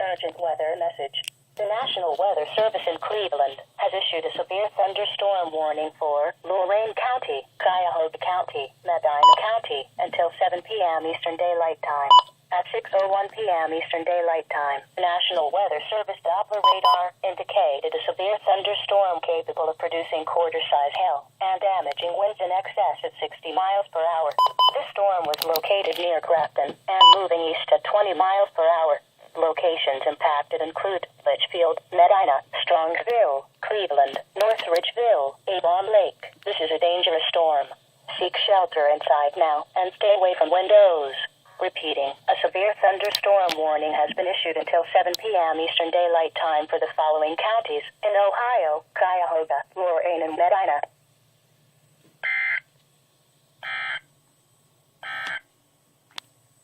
urgent weather message. The National Weather Service in Cleveland has issued a severe thunderstorm warning for Lorain County, Cuyahoga County, Medina County until 7 p.m. Eastern Daylight Time. At 6:01 p.m. Eastern Daylight Time, the National Weather Service Doppler radar indicated a severe thunderstorm capable of producing quarter-size hail and damaging winds in excess of 60 miles per hour. This storm was located near Grafton and moving east at 20 miles per hour. Locations impacted include Litchfield, Medina, Strongsville, Cleveland, North Ridgeville, Avon Lake. This is a dangerous storm. Seek shelter inside now and stay away from windows. Repeating, a severe thunderstorm warning has been issued until 7 p.m. Eastern Daylight Time for the following counties in Ohio: Cuyahoga, Lorain, and Medina.